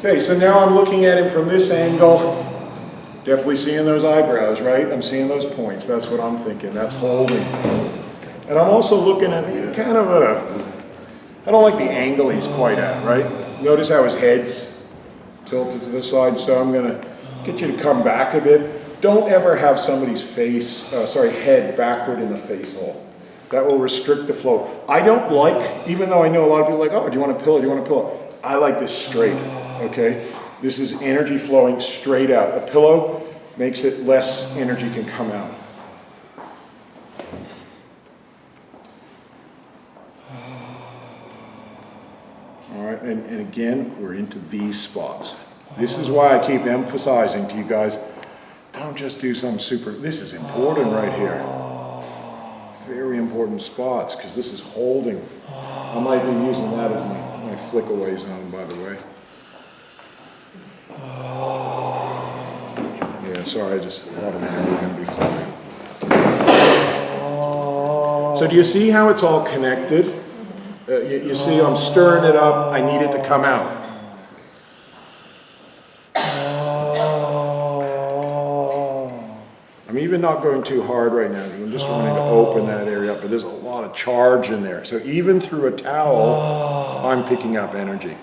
Okay, so now I'm looking at him from this angle. Definitely seeing those eyebrows, right? I'm seeing those points. That's what I'm thinking. That's holding. And I'm also looking at kind of I don't like the angle he's quite at, right? Notice how his head's tilted to the side, so I'm gonna get you to come back a bit. Don't ever have somebody's head backward in the face hole. That will restrict the flow. I don't like, even though I know a lot of people are like, oh, do you want a pillow, do you want a pillow? I like this straight, okay? This is energy flowing straight out. A pillow makes it less energy can come out. All right, and again, we're into these spots. This is why I keep emphasizing to you guys, don't just do some this is important right here. Very important spots, because this is holding. I might be using that as my flick away zone, by the way. Yeah, sorry, I just automatically going to be flowing. So do you see how it's all connected? You see I'm stirring it up, I need it to come out. I'm even not going too hard right now, I'm just wanting to open that area up, but there's a lot of charge in there. So even through a towel, I'm picking up energy.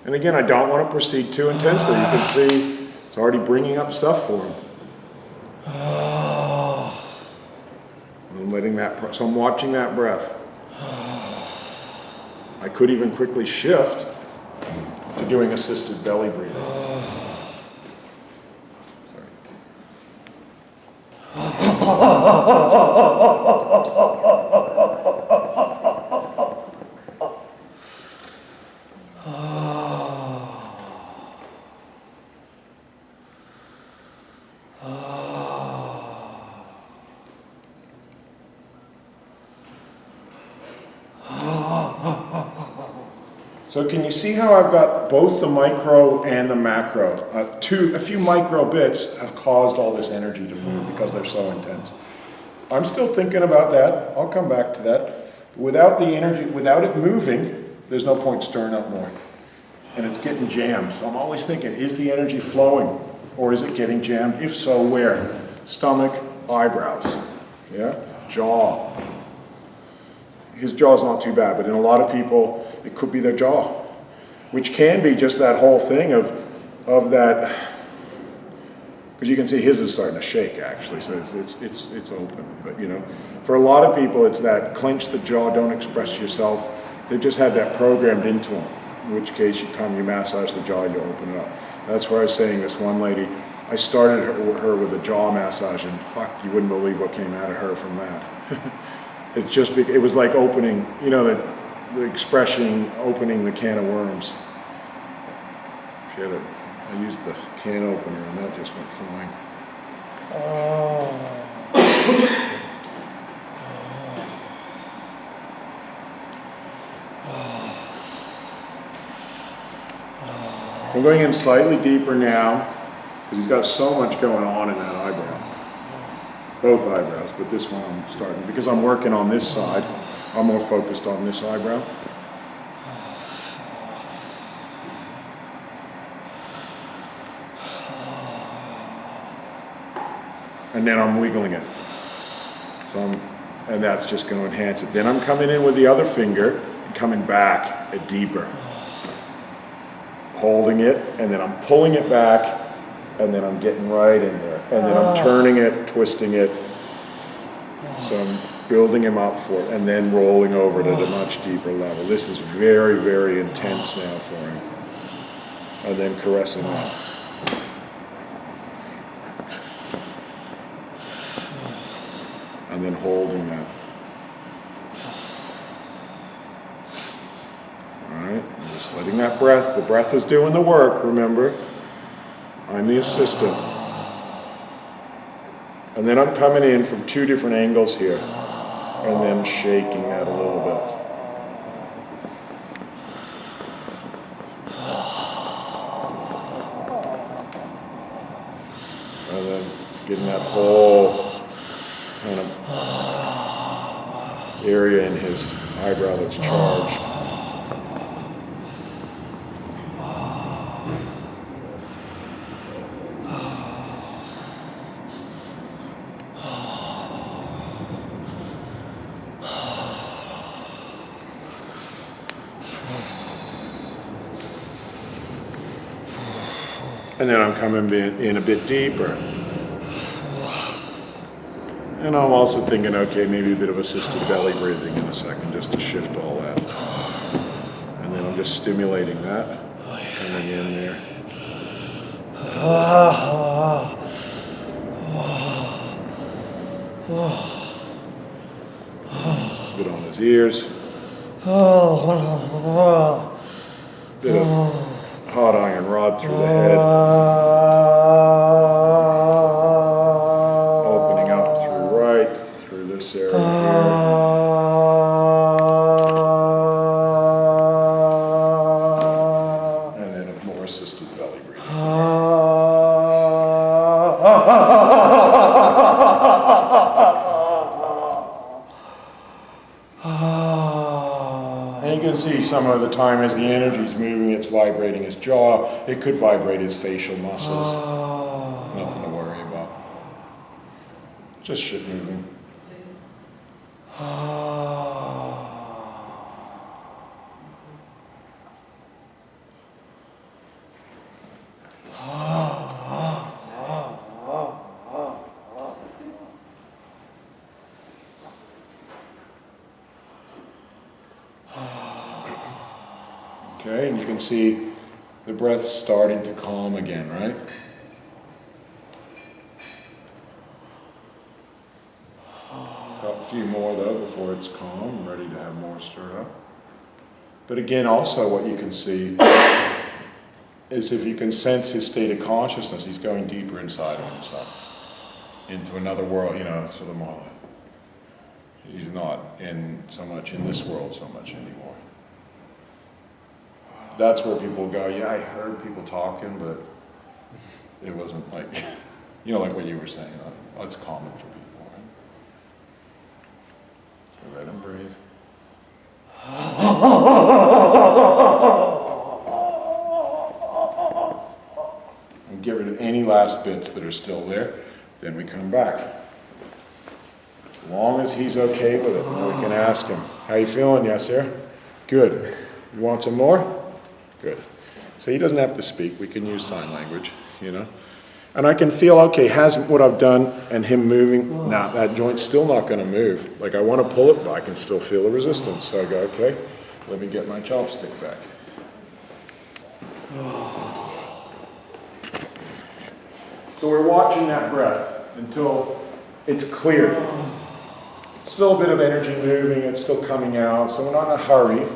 And again, I don't want to proceed too intensely. You can see it's already bringing up stuff for him. I'm letting that, so I'm watching that breath. I could even quickly shift to doing assisted belly breathing. So can you see how I've got both the micro and the macro? A few micro bits have caused all this energy to move because they're so intense. I'm still thinking about that. I'll come back to that. Without the energy, without it moving, there's no point stirring up more. And it's getting jammed. So I'm always thinking, is the energy flowing or is it getting jammed? If so, where? Stomach, eyebrows, yeah? Jaw. His jaw's not too bad, but in a lot of people, it could be their jaw, which can be just that whole thing of that, because you can see his is starting to shake actually, so it's open. But you know, for a lot of people, it's that clench the jaw, don't express yourself. They've just had that programmed into them. In which case, you massage the jaw, you open it up. That's where I was saying this one lady, I started her with a jaw massage, and fuck, you wouldn't believe what came out of her from that. It's just, it was like opening, you know, the expression, opening the can of worms. I used the can opener and that just went flying. So I'm going in slightly deeper now, because he's got so much going on in that eyebrow. Both eyebrows, but this one I'm starting, because I'm working on this side, I'm more focused on this eyebrow. And then I'm wiggling it. And that's just going to enhance it. Then I'm coming in with the other finger, and coming back deeper. Holding it, and then I'm pulling it back, and then I'm getting right in there. And then I'm turning it, twisting it. So I'm building him up for it, and then rolling over it at a much deeper level. This is very, very intense now for him. And then caressing that. And then holding that. All right, just letting that breath, the breath is doing the work, remember. I'm the assistant. And then I'm coming in from 2 different angles here, and then shaking that a little bit. And then getting that whole kind of area in his eyebrow that's charged. And then I'm coming in a bit deeper. And I'm also thinking, okay, maybe a bit of assisted belly breathing in a second, just to shift all that. And then I'm just stimulating that, coming in there. A bit on his ears. Bit of hot iron rod through the head. Opening up through right, through this area here. And then a more assisted belly breathing. And you can see some of the time as the energy's moving, it's vibrating his jaw. It could vibrate his facial muscles. Nothing to worry about. Just shit moving. Okay, and you can see the breath starting to calm again, right? Got a few more though before it's calm and ready to have more stirred up. But again, also what you can see is if you can sense his state of consciousness, he's going deeper inside of himself, into another world, you know, sort of more. He's not in so much in this world so much anymore. That's where people go, yeah, I heard people talking, but it wasn't like, you know, like what you were saying. That's common for people, right? So let him breathe. And get rid of any last bits that are still there. Then we come back. As long as he's okay with it, then we can ask him, how you feeling, Yasir? Good. You want some more? Good. So he doesn't have to speak. We can use sign language, you know. And I can feel, okay, has what I've done and him moving, nah, that joint's still not going to move. Like I want to pull it, but I can still feel the resistance. So I go, okay, let me get my chopstick back. So we're watching that breath until it's clear. Still a bit of energy moving, it's still coming out, so we're not in a hurry.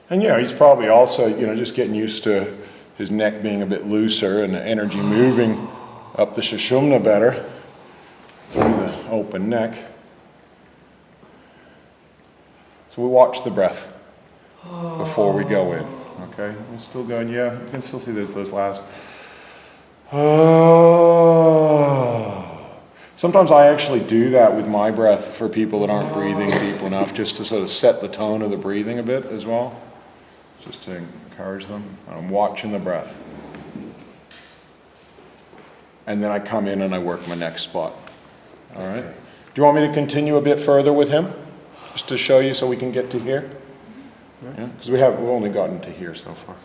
And you know, he's probably also, you know, just getting used to his neck being a bit looser and the energy moving up the Sushumna better through the open neck. So we watch the breath before we go in, okay? We're still going, yeah, you can still see those last. Sometimes I actually do that with my breath for people that aren't breathing deep enough, just to sort of set the tone of the breathing a bit as well, just to encourage them. I'm watching the breath. And then I come in and I work my next spot. All right? Do you want me to continue a bit further with him? Just to show you so we can get to here? Yeah, because we've only gotten to here so far.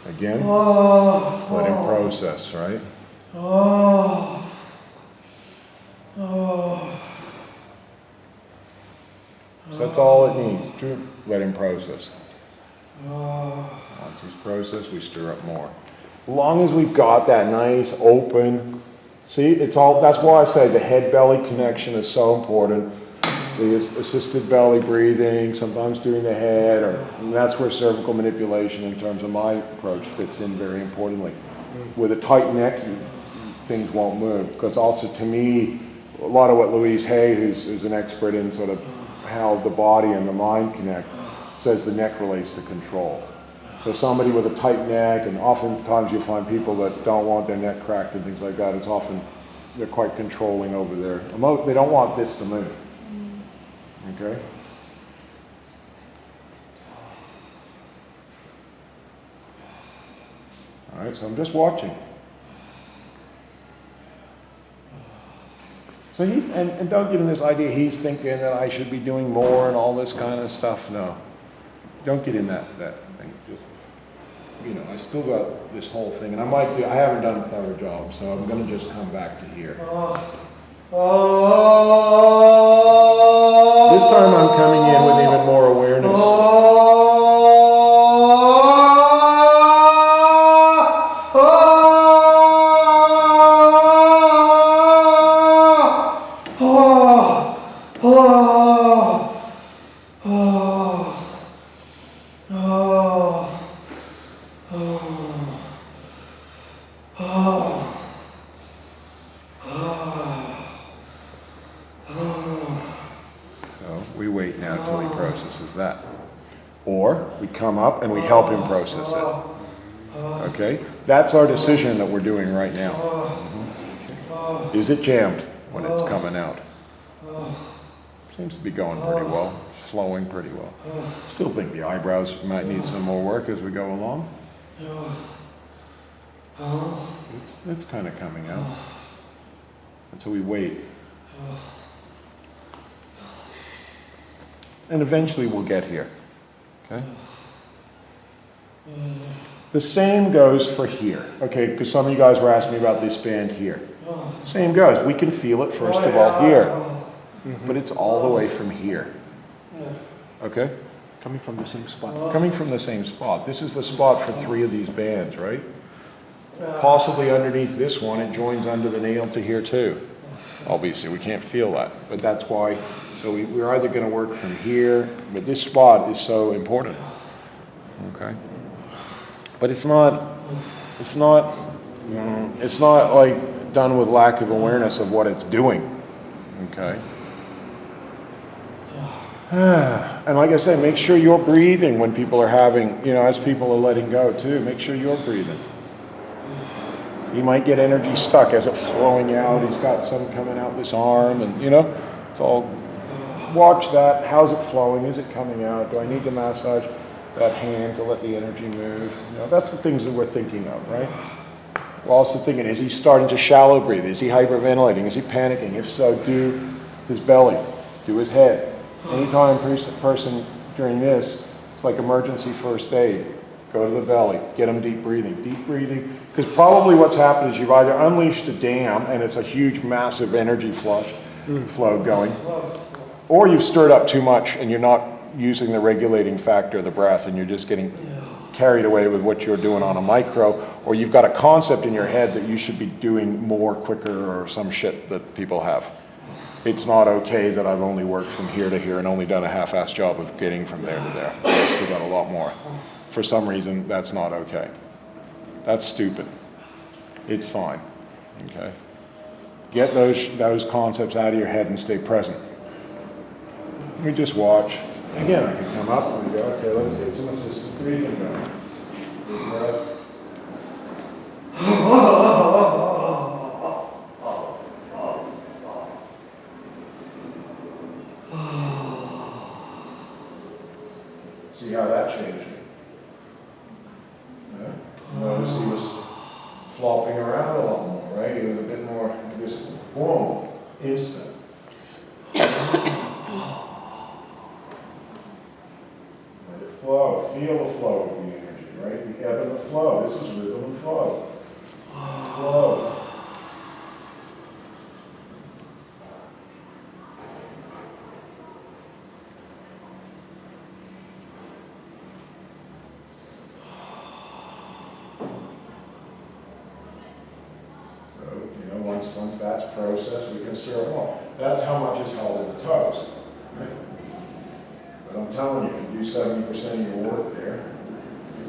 Again, let him process, right? So that's all it needs. Let him process. Once he's processed, we stir up more. As long as we've got that nice open, see, it's all, that's why I say the head-belly connection is so important. The assisted belly breathing, sometimes doing the head, and that's where cervical manipulation in terms of my approach fits in very importantly. With a tight neck, things won't move. Because also to me, a lot of what Louise Hay, who's an expert in sort of how the body and the mind connect, says the neck relates to control. So somebody with a tight neck, and oftentimes you'll find people that don't want their neck cracked and things like that, it's often, they're quite controlling over their, they don't want this to move. Okay? All right, so I'm just watching. So he's, and don't get him this idea he's thinking that I should be doing more and all this kind of stuff. No. Don't get in that thing. Just, you know, I still got this whole thing, and I haven't done a thorough job, so I'm going to just come back to here. This time I'm coming in with even more awareness. We wait now till he processes that. Or we come up and we help him process it. Okay? That's our decision that we're doing right now. Okay. Is it jammed when it's coming out? Seems to be going pretty well, flowing pretty well. Still think the eyebrows might need some more work as we go along. It's kind of coming out. And so we wait. And eventually we'll get here. Okay? The same goes for here. Okay, because some of you guys were asking me about this band here. Same goes. We can feel it first of all here. But it's all the way from here. Okay? Coming from the same spot. Coming from the same spot. This is the spot for 3 of these bands, right? Possibly underneath this one, it joins under the nail to here too. Obviously, we can't feel that, but that's why. So we're either going to work from here, but this spot is so important. Okay? But it's not like done with lack of awareness of what it's doing. Okay? And like I say, make sure you're breathing when people are having, you know, as people are letting go too, make sure you're breathing. He might get energy stuck as it's flowing out. He's got some coming out this arm, and you know, it's all, watch that. How's it flowing? Is it coming out? Do I need to massage that hand to let the energy move? You know, that's the things that we're thinking of, right? We're also thinking, is he starting to shallow breathe? Is he hyperventilating? Is he panicking? If so, do his belly, do his head. Anytime person during this, it's like emergency first aid. Go to the belly, get them deep breathing. Deep breathing, because probably what's happened is you've either unleashed a dam and it's a huge, massive energy flow going, or you've stirred up too much and you're not using the regulating factor of the breath and you're just getting carried away with what you're doing on a micro, or you've got a concept in your head that you should be doing more quicker or some shit that people have. It's not okay that I've only worked from here to here and only done a half-assed job of getting from there to there. I've still got a lot more. For some reason, that's not okay. That's stupid. It's fine, okay? Get those concepts out of your head and stay present. We just watch. Again, I can come up and go, okay, let's get some assisted breathing going. Deep breath. See how that changed? Yeah. Notice he was flopping around a lot more, right? He was a bit more, this boom, instant. Let it flow. Feel the flow of the energy, right? The ebb and the flow. This is rhythm and flow. Flow. Once that's processed, we can serve more. That's how much is held in the toes. Right? But I'm telling you, if you do 70% of your work there,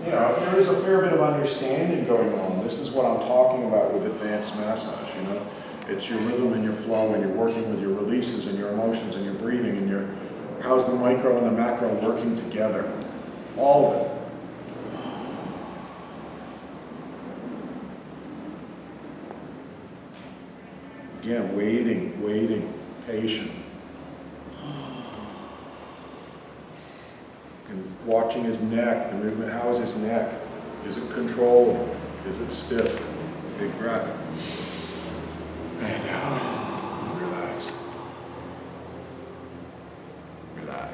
you know, there is a fair bit of understanding going on. This is what I'm talking about with advanced massage, you know. It's your rhythm and your flow, and you're working with your releases and your emotions and your breathing and your, how's the micro and the macro working together. All of it. Again, waiting, patient. And watching his neck, the movement, how is his neck? Is it controlled? Is it stiff? Big breath. And relax. Relax.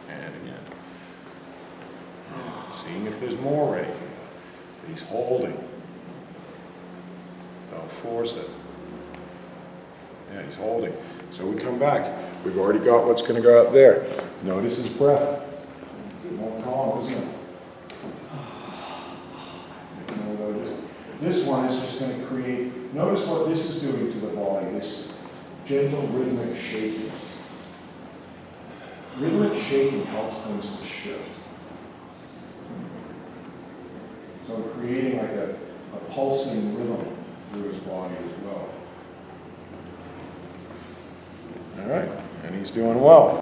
And again. Seeing if there's more ready. He's holding. Don't force it. Yeah, he's holding. So we come back. We've already got what's going to go out there. Notice his breath. More calm, isn't it? This one is just going to create, notice what this is doing to the body, this gentle rhythmic shaking. Rhythmic shaking helps things to shift. So creating like a pulsing rhythm through his body as well. All right, and he's doing well.